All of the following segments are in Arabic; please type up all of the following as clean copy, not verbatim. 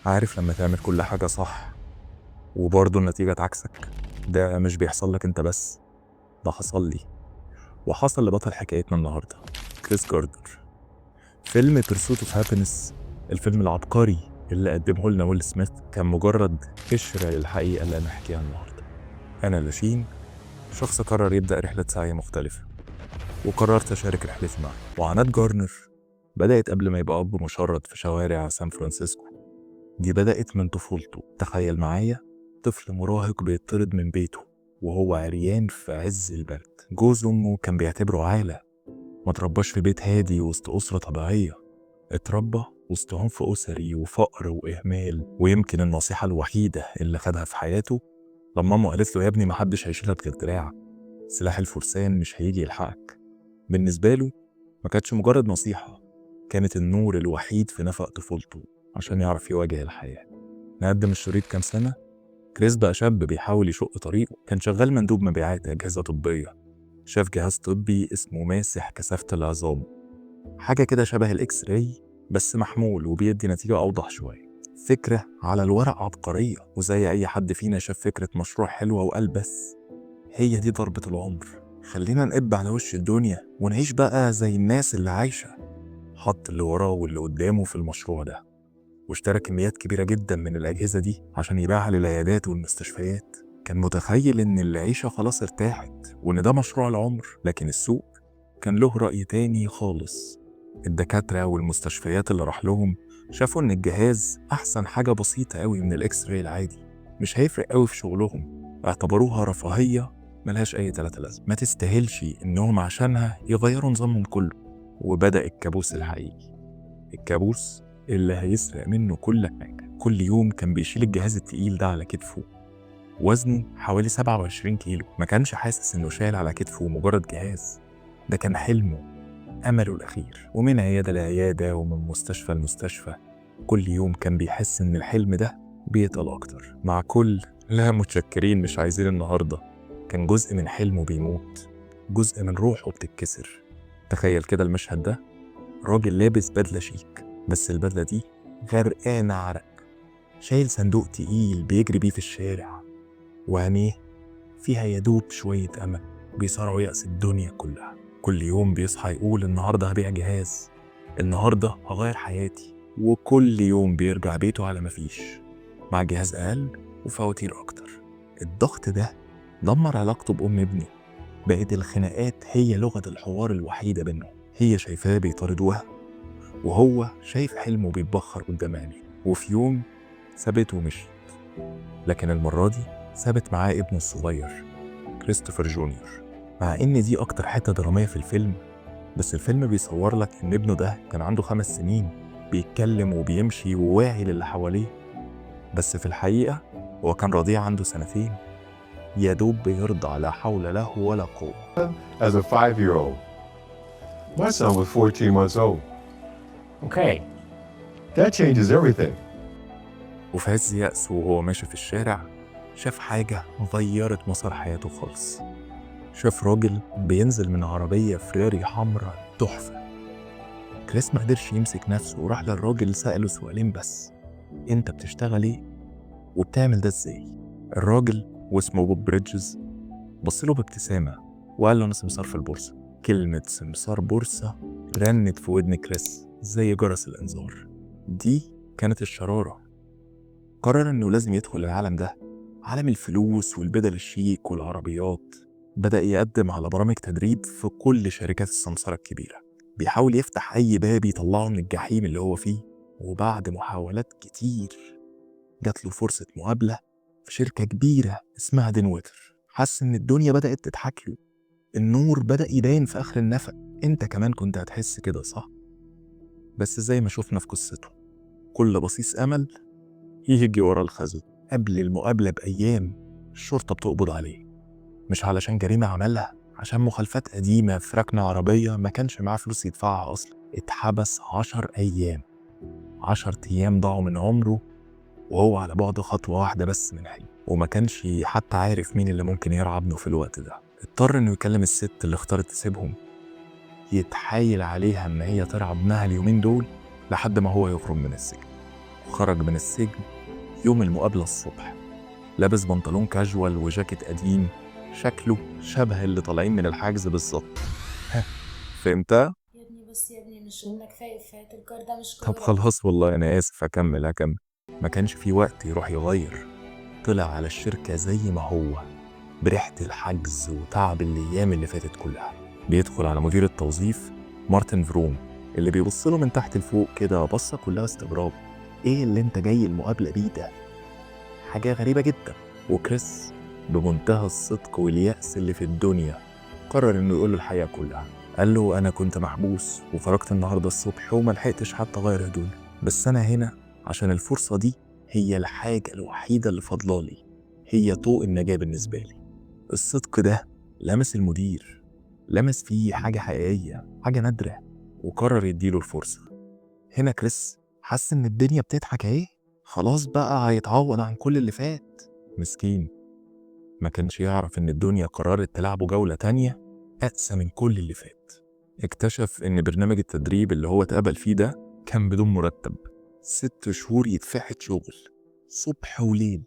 عارف لما تعمل كل حاجة صح وبرضه النتيجة تعكسك؟ ده مش بيحصل لك انت بس، ده حصل لي وحصل لبطل حكايتنا النهاردة، كريس جاردنر. فيلم Pursuit of Happiness، الفيلم العبقري اللي قدمه لنا ويل سميث، كان مجرد قشرة للحقيقة اللي أنا هحكيها النهاردة. أنا لاشين، شخص قرر يبدأ رحلة سعي مختلفة، وقررت أشارك رحلتي معه. وعناد جارنر بدأت قبل ما يبقى أب مشرد في شوارع سان فرانسيسكو. دي بدأت من طفولته. تخيل معايا طفل مراهق بيطرد من بيته وهو عريان في عز البرد. جوز أمه كان بيعتبره عالة، ما ترباش في بيت هادي وسط أسرة طبيعية، اتربى وسط عنف أسري وفقر وإهمال. ويمكن النصيحة الوحيدة اللي خدها في حياته لما أمه قالت له: يا ابني محدش هيشيلك غير دراع، سلاح الفرسان مش هيجي يلحقك. بالنسبة له ما كانتش مجرد نصيحة، كانت النور الوحيد في نفق طفولته عشان يعرف يواجه الحياة. نقدم الشريط كام سنة، كريس بقى شاب بيحاول يشق طريقه. كان شغال مندوب مبيعات أجهزة طبية، شاف جهاز طبي اسمه ماسح كثافة العظام، حاجة كده شبه الإكس راي بس محمول وبيدي نتيجة أوضح شوية. فكرة على الورق عبقرية، وزي أي حد فينا شاف فكرة مشروع حلوة وقال بس هي دي ضربة العمر، خلينا نقب على وش الدنيا ونعيش بقى زي الناس اللي عايشة. حط اللي وراه واللي قدامه في المشروع ده، واشترى كميات كبيرة جدا من الأجهزة دي عشان يبيعها للعيادات والمستشفيات. كان متخيل إن العيشة خلاص ارتاحت وإن ده مشروع العمر، لكن السوق كان له رأي تاني خالص. الدكاترة والمستشفيات اللي راح لهم شافوا إن الجهاز أحسن حاجة بسيطة قوي من الإكس راي العادي، مش هيفرق قوي في شغلهم. اعتبروها رفاهية ملهاش أي تلاتة لازمة، ما تستاهلش إنهم عشانها يغيروا نظامهم كله. وبدأ الكابوس الحقيقي، الكابوس اللي هيسرق منه كل حاجة. كل يوم كان بيشيل الجهاز التقيل ده على كتفه، وزنه حوالي 27 كيلو. ما كانش حاسس إنه شايل على كتفه مجرد جهاز، ده كان حلمه، أمله الأخير. ومن عيادة لعيادة ومن مستشفى لمستشفى، كل يوم كان بيحس إن الحلم ده بيتقل أكتر. مع كل لا متشكرين مش عايزين النهاردة، كان جزء من حلمه بيموت، جزء من روحه بتتكسر. تخيل كده المشهد ده، راجل لابس بدلة شيك بس البدلة دي غرقانة عرق، شايل صندوق تقيل بيجري بيه في الشارع، وعينيه فيها يدوب شوية أمل بيصارعوا يأس الدنيا كلها. كل يوم بيصحى يقول: النهاردة هبيع جهاز، النهاردة هغير حياتي. وكل يوم بيرجع بيته على مفيش، مع جهاز أقل وفواتير أكتر. الضغط ده دمر علاقته بأم ابنه، بقت الخناقات هي لغة الحوار الوحيدة بينهم. هي شايفاه بيطاردوها وهو شايف حلمه بيتبخر قدام عينيه. وفي يوم سابته ومشيت، لكن المرة دي سابت معاه ابنه الصغير كريستوفر جونيور. مع ان دي اكتر حتة درامية في الفيلم، بس الفيلم بيصور لك ان ابنه ده كان عنده 5 سنين، بيتكلم وبيمشي وواعي للي حواليه. بس في الحقيقة هو كان رضيع عنده 2 سنين، يا دوب بيرضع، لا حول له ولا قوة. As a 5-year-old. My son was 14 months old. Okay. That changes everything. وفي عز يأسه وهو ماشي في الشارع شاف حاجة غيرت مسار حياته خالص. شاف راجل بينزل من عربية فراري حمراء تحفة. كريس ما قدرش يمسك نفسه وراح للراجل سأله سؤالين بس: انت بتشتغل ايه؟ وبتعمل ده ازاي؟ الراجل واسمه بوب بريدجز بصله بابتسامة وقال له: انا سمسار في البورصة. كلمة سمسار بورصة رنت في ودن كريس زي جرس الانذار. دي كانت الشرارة. قرر انه لازم يدخل العالم ده، عالم الفلوس والبدل الشيك والعربيات. بدأ يقدم على برامج تدريب في كل شركات السمسرة الكبيرة، بيحاول يفتح أي باب يطلعه من الجحيم اللي هو فيه. وبعد محاولات كتير جات له فرصة مقابلة في شركة كبيرة اسمها دينويتر. حس إن الدنيا بدأت تضحك له، النور بدأ يبان في آخر النفق. أنت كمان كنت هتحس كده صح؟ بس زي ما شفنا في قصته، كل بصيص أمل يجي ورا الخزن. قبل المقابلة بأيام الشرطة بتقبض عليه، مش علشان جريمة عملها، عشان مخالفات قديمة في ركنة عربية ما كانش معاه فلوس يدفعها أصلا. اتحبس 10 أيام، 10 أيام ضاعوا من عمره وهو على بعد خطوة واحدة بس من حي. وما كانش حتى عارف مين اللي ممكن يرعى ابنه في الوقت ده. اضطر انه يكلم الست اللي اختارت تسيبهم، يتحايل عليها ان هي ترعى ابنها اليومين دول لحد ما هو يخرج من السجن. خرج من السجن يوم المقابلة الصبح، لابس بنطلون كاجوال وجاكيت قديم، شكله شبه اللي طالعين من الحجز بالظبط. فهمتها؟ يا ابني بس يا ابني مش انك خايف فات الكار ده مش طب كهرباء. خلاص والله أنا آسف، هكمل. ما كانش في وقت يروح يغير، طلع على الشركة زي ما هو، بريحة الحجز وتعب الأيام اللي فاتت كلها. بيدخل على مدير التوظيف مارتن فروم، اللي بيبص له من تحت لفوق كده بصة كلها استغراب. ايه اللي انت جاي المقابلة بيه ده؟ حاجة غريبة جدا. وكريس بمنتهى الصدق واليأس اللي في الدنيا قرر انه يقول له الحقيقة كلها. قال له انا كنت محبوس وخرجت النهاردة الصبح وما لحقتش حتى اغير هدومي، بس انا هنا عشان الفرصة دي هي الحاجة الوحيدة اللي فضلالي، هي طوق النجاة بالنسبة لي. الصدق ده لمس المدير، لمس فيه حاجة حقيقية، حاجة نادرة، وقرر يديله الفرصة. هنا كريس حس إن الدنيا بتضحك اهي، خلاص بقى هيتعوض عن كل اللي فات. مسكين ما كانش يعرف إن الدنيا قررت تلعبه جولة تانية أقسى من كل اللي فات. اكتشف إن برنامج التدريب اللي هو اتقبل فيه ده كان بدون مرتب، 6 شهور يتفحت شغل صبح وليل،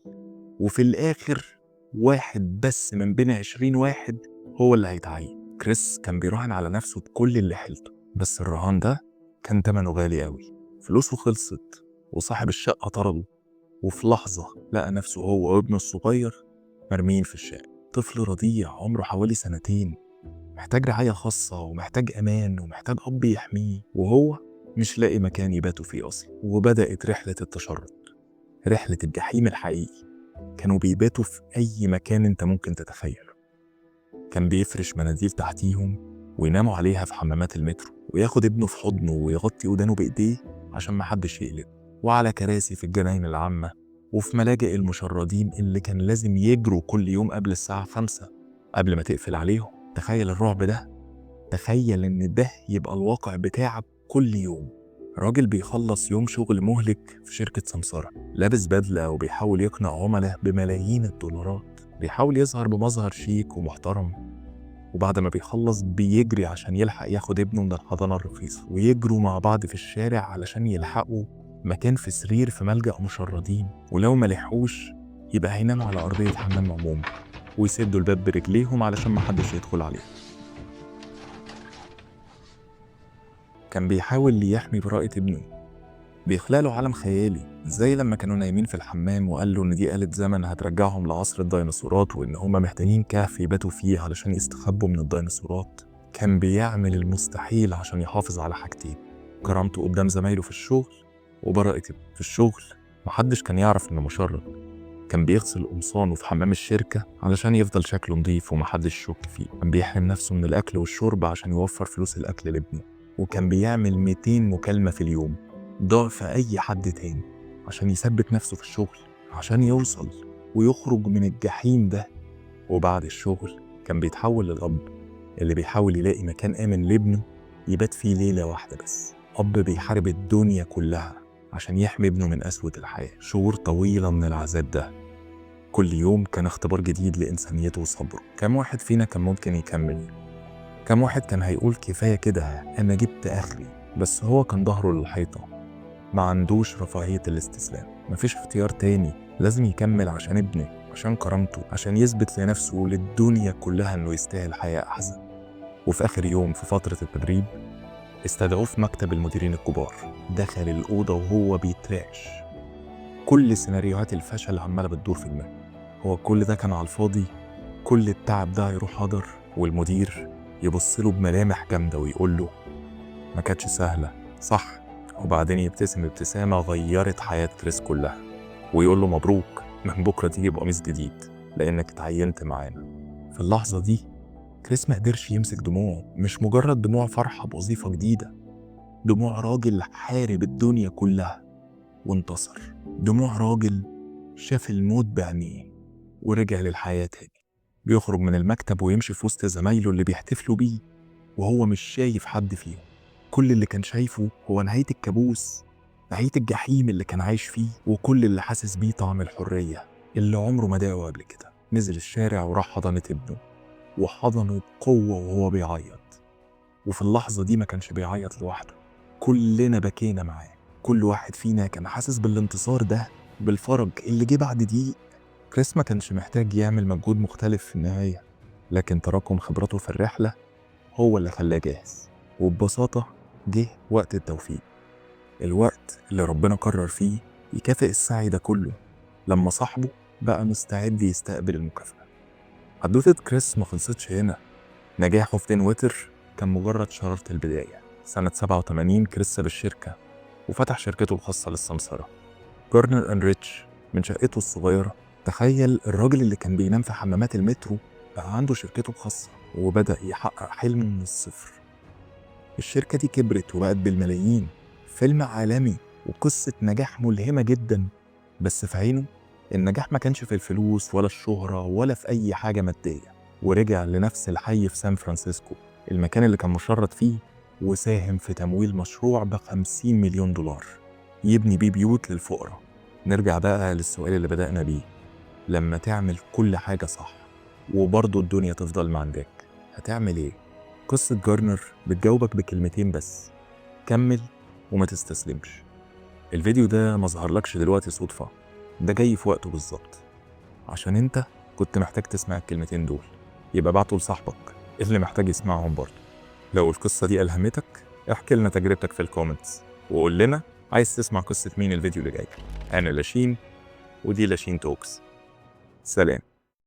وفي الآخر واحد بس من بين 20 واحد هو اللي هيتعين. كريس كان بيراهن على نفسه بكل اللي حيلته، بس الرهان ده كان تمنه غالي قوي. فلوسه خلصت وصاحب الشقة طرده، وفي لحظة لقى نفسه هو وابنه الصغير مرمين في الشارع. طفل رضيع عمره حوالي 2 سنين، محتاج رعاية خاصة ومحتاج أمان ومحتاج أب يحميه، وهو مش لاقي مكان يباتوا فيه أصلا. وبدأت رحلة التشرد، رحلة الجحيم الحقيقي. كانوا بيباتوا في أي مكان أنت ممكن تتخيله. كان بيفرش مناديل تحتيهم ويناموا عليها في حمامات المترو، وياخد ابنه في حضنه ويغطي ودانه بإيديه عشان محدش يقلق، وعلى كراسي في الجناين العامة، وفي ملاجئ المشردين اللي كان لازم يجروا كل يوم قبل الساعة 5 قبل ما تقفل عليهم. تخيل الرعب ده، تخيل إن ده يبقى الواقع بتاعك كل يوم. راجل بيخلص يوم شغل مهلك في شركة سمسارة، لابس بدلة وبيحاول يقنع عملاء بملايين الدولارات، بيحاول يظهر بمظهر شيك ومحترم، وبعد ما بيخلص بيجري عشان يلحق ياخد ابنه من الحضانة الرخيصة، ويجروا مع بعض في الشارع علشان يلحقوا مكان في سرير في ملجأ مشردين، ولو ما لحقوش يبقى هيناموا على أرضية حمام عمومي ويسدوا الباب برجليهم علشان محدش يدخل عليهم. كان بيحاول يحمي براءة ابنه، بيخلق له عالم خيالي زي لما كانوا نايمين في الحمام وقال له إن دي آلة زمن هترجعهم لعصر الديناصورات، وإن هما محتاجين كهف يباتوا فيه علشان يستخبوا من الديناصورات. كان بيعمل المستحيل عشان يحافظ على حاجتين: كرامته قدام زمايله في الشغل، وبراءته في الشغل. محدش كان يعرف إنه مشرد. كان بيغسل قمصانه في حمام الشركة علشان يفضل شكله نضيف ومحدش يشك فيه. كان بيحرم نفسه من الأكل والشرب عشان يوفر فلوس الأكل لابنه. وكان بيعمل 200 مكالمة في اليوم، ضعف أي حد تاني، عشان يثبت نفسه في الشغل، عشان يوصل ويخرج من الجحيم ده. وبعد الشغل كان بيتحول للأب اللي بيحاول يلاقي مكان آمن لابنه يبات فيه ليلة واحدة بس. أب بيحارب الدنيا كلها عشان يحمي ابنه من قسوة الحياة. شهور طويلة من العذاب ده، كل يوم كان اختبار جديد لإنسانيته وصبره. كم واحد فينا كان ممكن يكمل؟ كم واحد كان هيقول كفاية كده أنا جبت آخري؟ بس هو كان ظهره للحيطة، ما عندوش رفاهية الاستسلام، مفيش اختيار تاني، لازم يكمل عشان ابنه، عشان كرامته، عشان يثبت لنفسه وللدنيا كلها إنه يستاهل حياة أحسن. وفي آخر يوم في فترة التدريب استدعوه في مكتب المديرين الكبار. دخل الأوضة وهو بيترعش، كل سيناريوهات الفشل عمالة بتدور في دماغه. هو كل ده كان على الفاضي؟ كل التعب ده هيروح هدر؟ والمدير يبصله بملامح جامدة ويقول له ما كانتش سهلة صح؟ وبعدين يبتسم ابتسامة غيرت حياة كريس كلها ويقول له مبروك، من بكرة تيجي بقميص جديد لأنك اتعينت معانا. في اللحظة دي كريس ما قدرش يمسك دموعه، مش مجرد دموع فرحة بوظيفة جديدة، دموع راجل حارب الدنيا كلها وانتصر، دموع راجل شاف الموت بعينيه ورجع للحياة تاني. بيخرج من المكتب ويمشي في وسط زمايله اللي بيحتفلوا بيه وهو مش شايف حد فيهم. كل اللي كان شايفه هو نهاية الكابوس، نهاية الجحيم اللي كان عايش فيه، وكل اللي حاسس بيه طعم الحرية اللي عمره ما داقه قبل كده. نزل الشارع وراح حضنة ابنه، وحضنه بقوة وهو بيعيط. وفي اللحظة دي ما كانش بيعيط لوحده، كلنا بكينا معاه، كل واحد فينا كان حاسس بالانتصار ده، بالفرج اللي جه بعد دقيق. كريس ما كانش محتاج يعمل مجهود مختلف في النهاية، لكن تراكم خبرته في الرحلة هو اللي خلاه جاهز. وببساطة جه وقت التوفيق، الوقت اللي ربنا قرر فيه يكافئ السعي ده كله، لما صاحبه بقى مستعد يستقبل المكافأة. حدوثة كريس ما خلصتش هنا. نجاحه في دين ويتر كان مجرد شرارة البداية. سنة 87 كريس ساب الشركة وفتح شركته الخاصة للسمسرة، جارنر أند ريتش، من شقته الصغيرة. تخيل الراجل اللي كان بينام في حمامات المترو بقى عنده شركته الخاصة وبدأ يحقق حلمه من الصفر. الشركة دي كبرت وبقت بالملايين، فيلم عالمي وقصة نجاح ملهمة جدا. بس في عينه النجاح ما كانش في الفلوس ولا الشهرة ولا في أي حاجة مادية. ورجع لنفس الحي في سان فرانسيسكو، المكان اللي كان مشرد فيه، وساهم في تمويل مشروع ب50 مليون دولار يبني بيه بيوت للفقراء. نرجع بقى للسؤال اللي بدأنا بيه، لما تعمل كل حاجة صح وبرضه الدنيا تفضل معندك، هتعمل ايه؟ قصة جارنر بتجاوبك بكلمتين بس: كمل وما تستسلمش. الفيديو ده ما ظهرلكش دلوقتي صدفة، ده جاي في وقته بالظبط، عشان انت كنت محتاج تسمع الكلمتين دول. يبقى بعته لصاحبك اللي محتاج يسمعهم برضه. لو القصة دي ألهمتك احكي لنا تجربتك في الكومنتس، وقول لنا عايز تسمع قصة مين الفيديو اللي جاي. أنا لاشين ودي لاشين توكس. سلام.